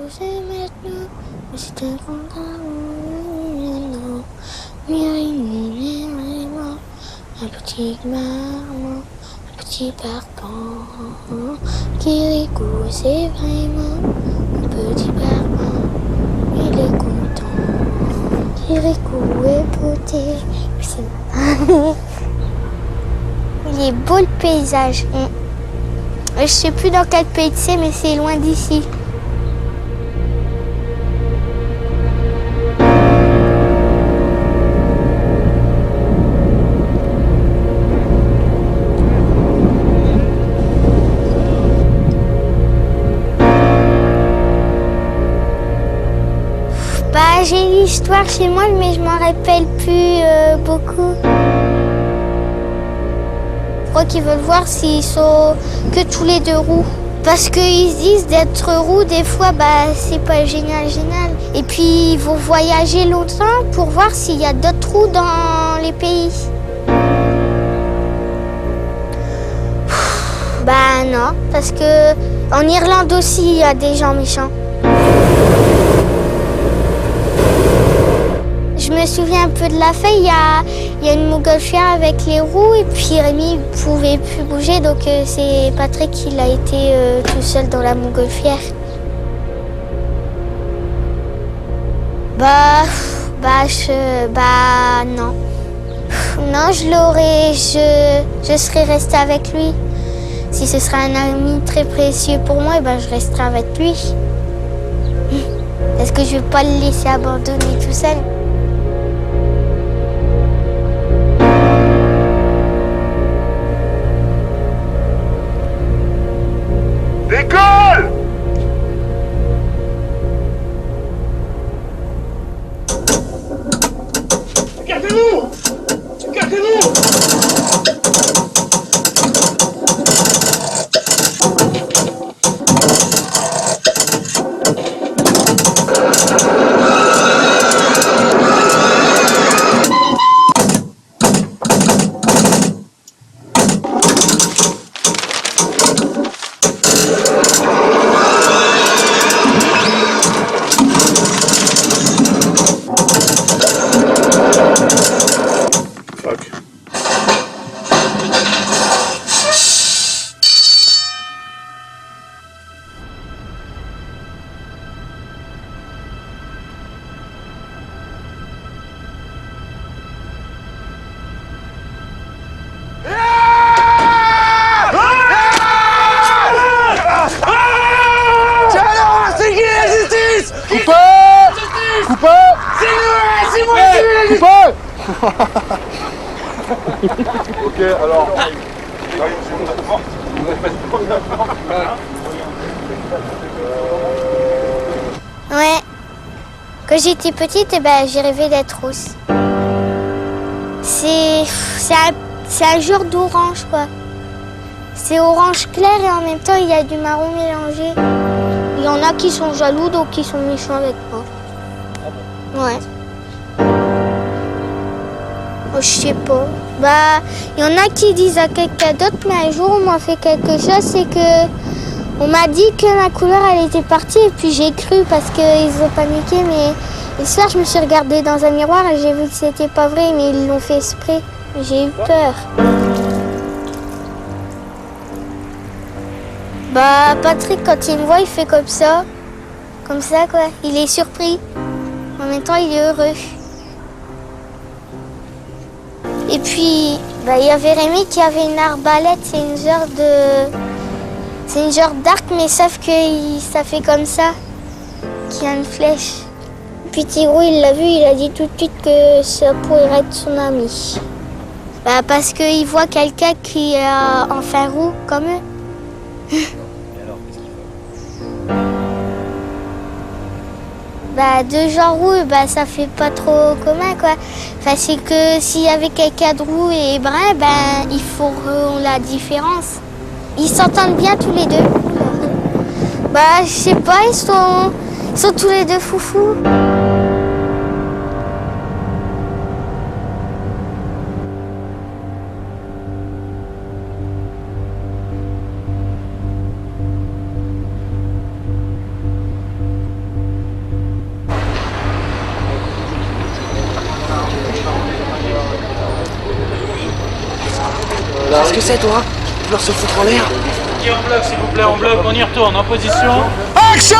c'est maintenant, mais c'est un contrat. Un petit marmot, un petit barbant. Kirikou, c'est vraiment un petit barbant. Il est content. Kirikou est beauté. Il est beau le paysage. Je sais plus dans quel pays c'est, mais c'est loin d'ici. J'ai l'histoire chez moi, mais je m'en rappelle plus beaucoup. Je crois qu'ils veulent voir s'ils sont que tous les deux roux. Parce qu'ils se disent d'être roux, des fois, c'est pas génial. Et puis, ils vont voyager longtemps pour voir s'il y a d'autres roux dans les pays. Non, parce que en Irlande aussi, il y a des gens méchants. Je me souviens un peu de la feuille, il y a une montgolfière avec les roues et puis Rémi ne pouvait plus bouger, donc c'est Patrick qui a été tout seul dans la montgolfière. Non. Non, je serais restée avec lui. Si ce serait un ami très précieux pour moi, je resterai avec lui. Parce que je ne vais pas le laisser abandonner tout seul. L'école! Écartez-vous! Écartez-vous! Ok, alors. Ouais. Quand j'étais petite, j'ai rêvé d'être rousse. C'est un genre d'orange, quoi. C'est orange clair et en même temps, il y a du marron mélangé. Il y en a qui sont jaloux, d'autres qui sont méchants avec moi. Ouais. Oh, je sais pas. Il y en a qui disent à quelqu'un d'autre, mais un jour, on m'a fait quelque chose, c'est que on m'a dit que ma couleur, elle était partie, et puis j'ai cru parce qu'ils ont paniqué, mais le soir, je me suis regardée dans un miroir et j'ai vu que c'était pas vrai, mais ils l'ont fait exprès. J'ai eu peur. Patrick, quand il me voit, il fait comme ça, quoi. Il est surpris. En même temps, il est heureux. Et puis, il y avait Rémi qui avait une arbalète, c'est une genre d'arc, mais sauf que ça fait comme ça, qu'il y a une flèche. Puis Tigrou, il l'a vu, il a dit tout de suite que ça pourrait être son ami. Parce qu'il voit quelqu'un qui est en fin roux, comme eux. Deux gens roux, ça fait pas trop commun, quoi. Enfin, c'est que s'il y avait quelqu'un de roux et brun, ils feront la différence. Ils s'entendent bien tous les deux. Je sais pas, ils sont tous les deux foufous. Qu'est-ce que c'est, toi? Tu leur se foutre en l'air? Qui en bloc, s'il vous plaît, en bloc, on y retourne, en position. Action!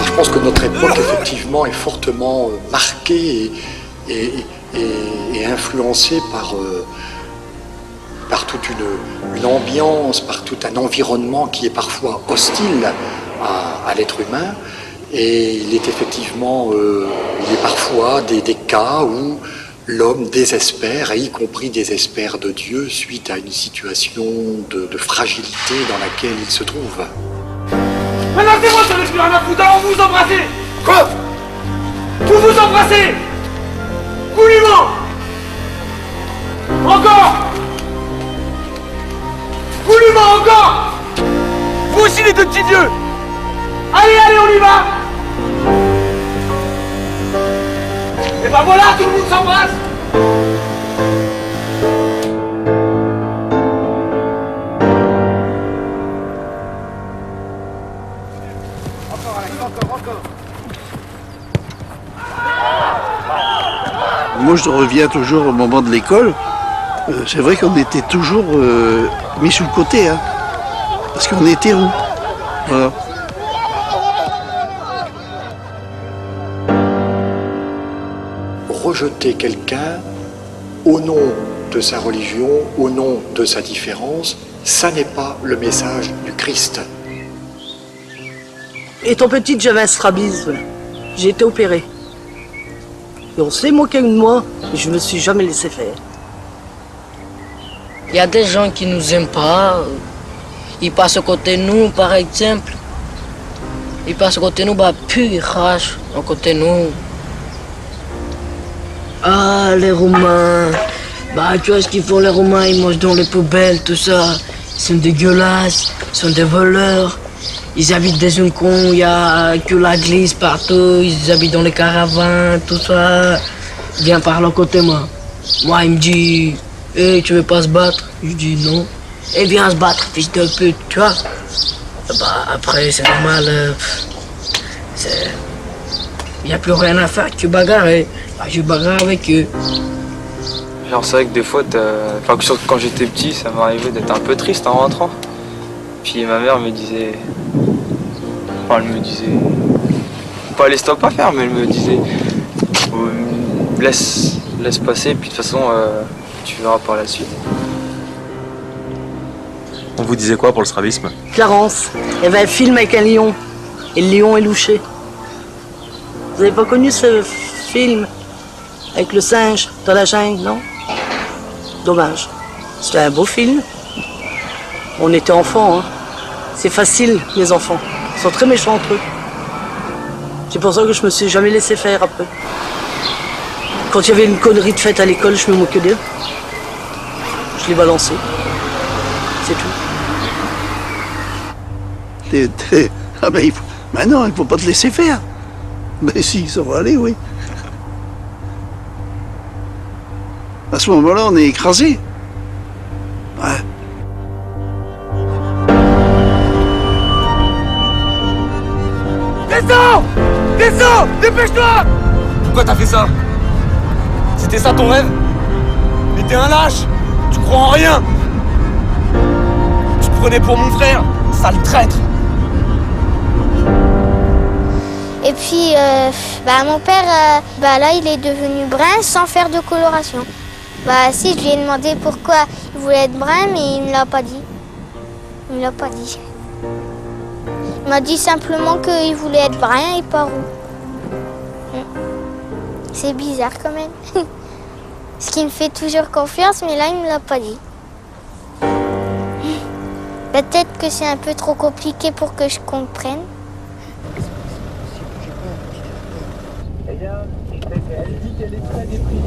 Je pense que notre époque, effectivement, est fortement marquée et influencée par toute une ambiance, par tout un environnement qui est parfois hostile à l'être humain. Et il est effectivement, il est parfois des cas où l'homme désespère, et y compris désespère de Dieu, suite à une situation de fragilité dans laquelle il se trouve. Maintenant c'est moi, j'en ai plus rien à foutre, alors vous vous embrassez. Quoi? Vous vous embrassez. Goulûment. Encore. Goulûment, encore. Vous aussi les deux petits vieux. Allez, allez, on y va. Et ben voilà, tout le monde s'embrasse. Moi, je reviens toujours au moment de l'école. C'est vrai qu'on était toujours mis sur le côté, hein, parce qu'on était roux. Voilà. Rejeter quelqu'un au nom de sa religion, au nom de sa différence, ça n'est pas le message du Christ. Étant petite, j'avais un strabisme. J'ai été opérée. Et on s'est moqué de moi, et je me suis jamais laissé faire. Il y a des gens qui nous aiment pas. Ils passent à côté de nous, par exemple. Ils passent à côté de nous, bah, puis ils crachent à côté de nous. Ah, les Roumains. Bah, tu vois ce qu'ils font, les Roumains, ils mangent dans les poubelles, tout ça. Ils sont dégueulasses, ils sont des voleurs. Ils habitent des zones cons, il y a que la glisse partout, ils habitent dans les caravanes, tout ça. Ils viennent par leur côté, moi. Moi, il me dit, hey, tu veux pas se battre? Je dis non. Eh, viens se battre, fils de pute, tu vois. Bah, après, c'est normal. Il n'y a plus rien à faire que bagarrer. Bah, je bagarre avec eux. Genre, c'est vrai que des fois, surtout quand j'étais petit, ça m'arrivait d'être un peu triste en rentrant. Puis ma mère me disait... Enfin, elle me disait... Pas laisse-toi pas faire, mais elle me disait... laisse passer, puis de toute façon, tu verras par la suite. On vous disait quoi pour le strabisme? Clarence, il y avait un film avec un lion. Et le lion est louché. Vous avez pas connu ce film avec le singe dans la jungle, non? Dommage. C'était un beau film. On était enfants, hein. C'est facile, les enfants. Ils sont très méchants entre eux. C'est pour ça que je me suis jamais laissé faire après. Quand il y avait une connerie de fête à l'école, je me moquais d'eux. Je les balançais. C'est tout. Ah ben, maintenant, il faut pas te laisser faire. Mais si, ça va aller, oui. À ce moment-là, on est écrasé. Ouais. Descends! Descends! Dépêche-toi! Pourquoi t'as fait ça? C'était ça ton rêve? Mais t'es un lâche! Tu crois en rien! Tu te prenais pour mon frère, sale traître! Et puis, mon père, là, il est devenu brun sans faire de coloration. Bah si, je lui ai demandé pourquoi il voulait être brun, mais il ne l'a pas dit. Il ne l'a pas dit. Il m'a dit simplement qu'il voulait être brun et pas roux. C'est bizarre quand même. Parce qu'il me fait toujours confiance, mais là, il ne me l'a pas dit. Peut-être que c'est un peu trop compliqué pour que je comprenne. Elle dit qu'elle est très déprimée.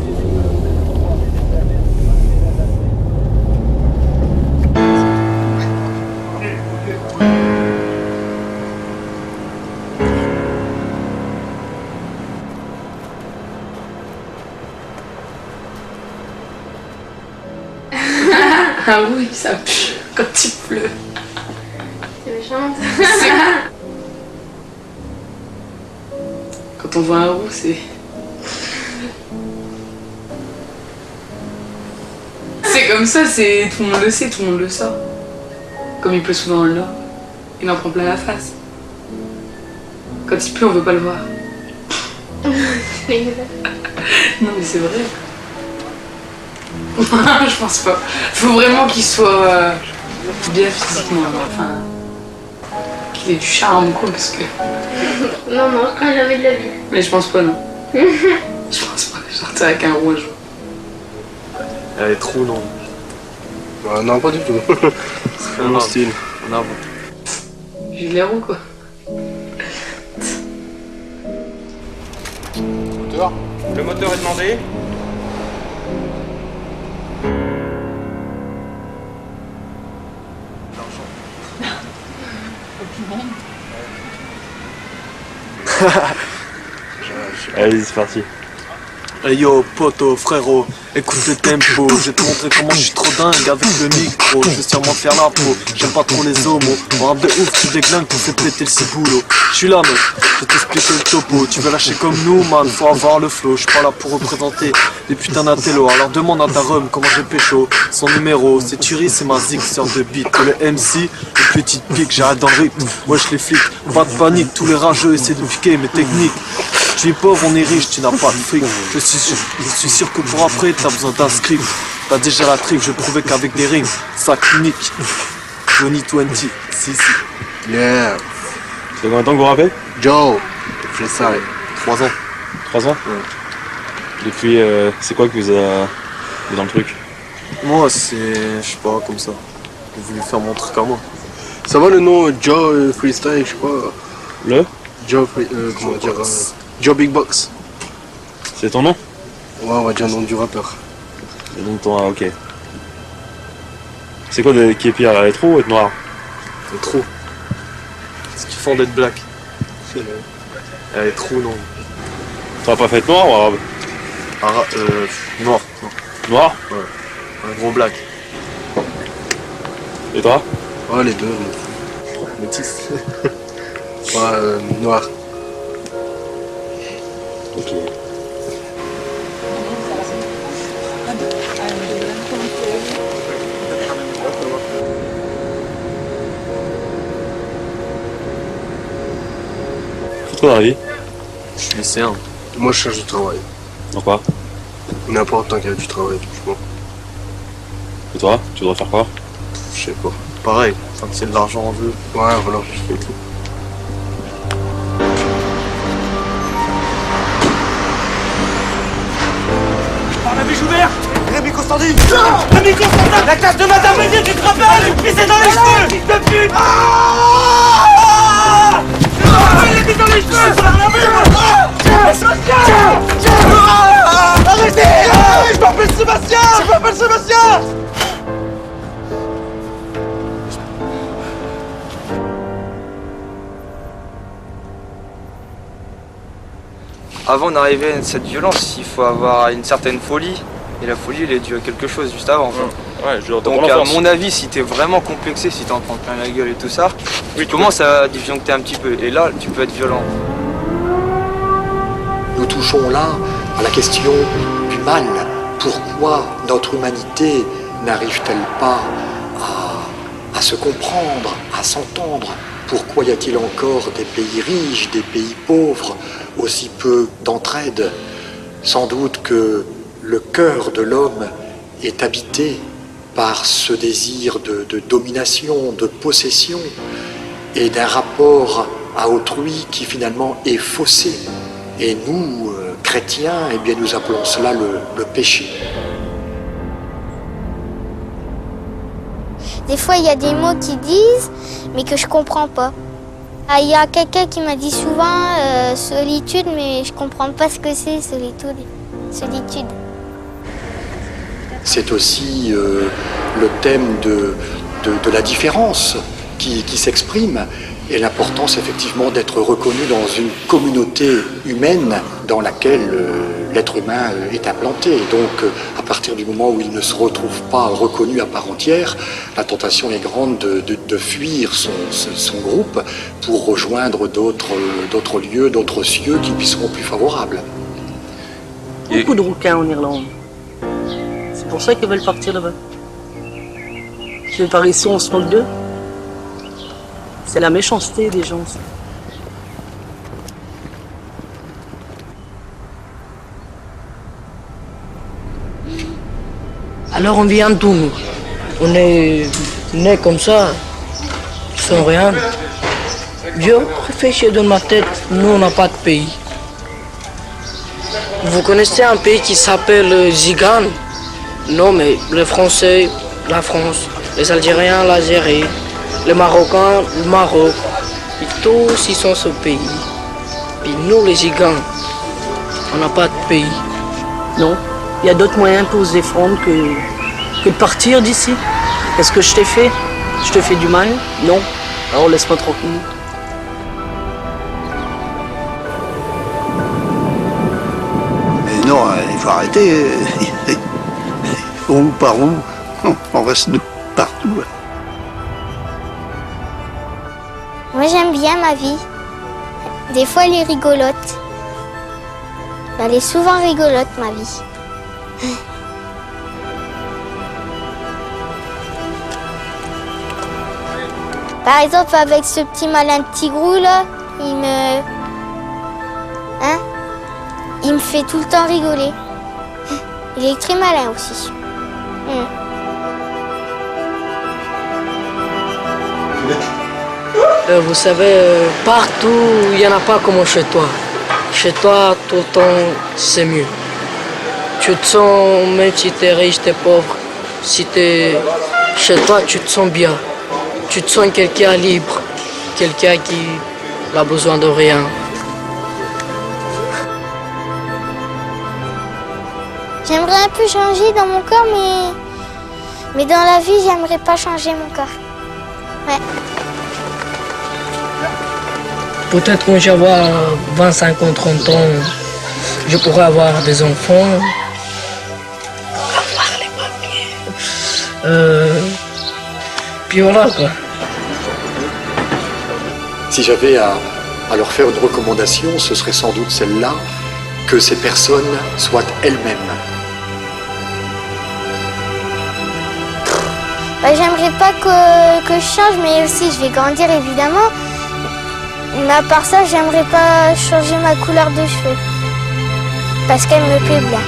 Ah oui, ça pue quand il pleut. C'est méchant. Quand on voit un roux, c'est... C'est comme ça, c'est... Tout le monde le sait, tout le monde le sort. Comme il pleut souvent dans le Nord, il en prend plein la face. Quand il pleut, on veut pas le voir. Non mais c'est vrai. Je pense pas. Faut vraiment qu'il soit bien physiquement, enfin... qu'il ait du charme quoi, parce que... Non, non, jamais de la vie. Mais je pense pas, non. Je pense pas, je sortais avec un roux un jour. Elle est trop non. Non, pas du tout. C'est mon style. Non. J'ai de l'air roux quoi. Moteur. Le moteur est demandé. Allez, c'est parti. Hey yo, poto, frérot, écoute le tempo. Je vais te montrer comment je suis trop dingue avec le micro. Je vais sûrement faire la peau, j'aime pas trop les homos. En rap de ouf, tu déglingues, tu fais péter le ciboulot. Je suis là, mec, je vais t'expliquer le topo. Tu veux lâcher comme nous, man, faut avoir le flow. Je suis pas là pour représenter des putains d'intello. Alors demande à ta rhum comment j'ai pécho. Son numéro, c'est Turi, c'est ma zig, sœur de beat. Que le MC, une petite pique, j'arrête dans le rythme. Wesh les flics, pas de panique, tous les rageux essaient de piquer mes techniques. Tu es pauvre, on est riche, tu n'as pas de fric. Je suis sûr que pour après, t'as besoin d'un script. T'as déjà la trick, je prouvais qu'avec des rimes, ça clinique. Johnny 20, si. Yeah. Ça fait combien de temps que vous rappelez? Joe, freestyle. 3 ans. 3 ans? Ouais. Depuis, c'est quoi que vous a mis dans le truc? Moi, c'est, je sais pas, comme ça. J'ai voulu faire mon truc à moi. Ça va le nom Joe Freestyle, je sais pas. Le? Joe, comment dire, Joe Big Box. C'est ton nom? Ouais, on va dire le nom du rappeur. Le nom de ton... Ah, ok. C'est quoi qui est pire, la rétro ou être noir? Trop. C'est kiffant d'être black. Elle est trop, non. T'aurais pas fait être noir ou arabe? Noir. Noir? Ouais. Un gros black. Et toi? Ouais, les deux. Métis. Ouais, noir. Ok. Fais quoi dans la vie? Je suis lycéen. Moi, je cherche du travail. Dans quoi? N'importe tant qu'il y a du travail, franchement. Et toi? Tu voudrais faire quoi? Je sais pas. Pareil, tant que c'est de l'argent en jeu. Ouais, voilà, je fais tout. Rémi Joubert, Rémi Constantine. Rémi Constantine. La classe de Madame Mézier, tu te rappelles? Il pissait dans les cheveux. Fils de pute. Il est dans les cheveux. Arrêtez. Je m'appelle Sébastien. Avant d'arriver à cette violence, il faut avoir une certaine folie. Et la folie, elle est due à quelque chose juste avant. Ouais, je Donc à mon avis, si t'es vraiment complexé, si t'en prends plein la gueule et tout ça, tu commences à disjoncter un petit peu. Et là, tu peux être violent. Nous touchons là à la question du mal. Pourquoi notre humanité n'arrive-t-elle pas à se comprendre, à s'entendre? Pourquoi y a-t-il encore des pays riches, des pays pauvres, aussi peu d'entraide? Sans doute que le cœur de l'homme est habité par ce désir de domination, de possession et d'un rapport à autrui qui finalement est faussé. Et nous, chrétiens, eh bien, nous appelons cela le péché. Des fois, il y a des mots qu'ils disent, mais que je comprends pas. Ah, il y a quelqu'un qui m'a dit souvent solitude, mais je comprends pas ce que c'est, solitude. C'est aussi le thème de la différence qui s'exprime et l'importance effectivement d'être reconnu dans une communauté humaine dans laquelle l'être humain est implanté. Et donc, à partir du moment où il ne se retrouve pas reconnu à part entière, la tentation est grande de fuir son groupe pour rejoindre d'autres lieux, d'autres cieux qui lui seront plus favorables. Beaucoup de rouquins en Irlande. C'est pour ça qu'ils veulent partir là-bas. Je vais par ici, on se moque d'eux. C'est la méchanceté des gens. Ça. Alors on vient d'où nous? On est né comme ça, sans rien. Je réfléchis dans ma tête, nous on n'a pas de pays. Vous connaissez un pays qui s'appelle Zigan? Non, mais les Français, la France, les Algériens, l'Algérie, les Marocains, le Maroc. Et tous ils sont ce pays. Et nous les Zigans, on n'a pas de pays. Non, il y a d'autres moyens pour se défendre que de partir d'ici. Qu'est-ce que je t'ai fait? Je te fais du mal? Non. Alors laisse-moi tranquille. Mais non, il faut arrêter. Où par où? On reste partout. Moi j'aime bien ma vie. Des fois elle est rigolote. Elle est souvent rigolote ma vie. Par exemple avec ce petit malin de tigrou là, il me fait tout le temps rigoler. Il est très malin aussi. Vous savez, partout, il n'y en a pas comme chez toi. Chez toi, tout le temps, c'est mieux. Tu te sens, même si tu es riche, tu es pauvre, si tu es chez toi, tu te sens bien. Tu te sens quelqu'un libre, quelqu'un qui n'a besoin de rien. J'aimerais un peu changer dans mon corps, mais dans la vie, j'aimerais pas changer mon corps. Ouais. Peut-être quand j'aurai 25 ans, 30 ans, je pourrai avoir des enfants. Avoir les papiers. Puis voilà quoi. Si j'avais à leur faire une recommandation, ce serait sans doute celle-là, que ces personnes soient elles-mêmes. J'aimerais pas que je change, mais aussi je vais grandir évidemment. Mais à part ça, j'aimerais pas changer ma couleur de cheveux. Parce qu'elle me plaît bien.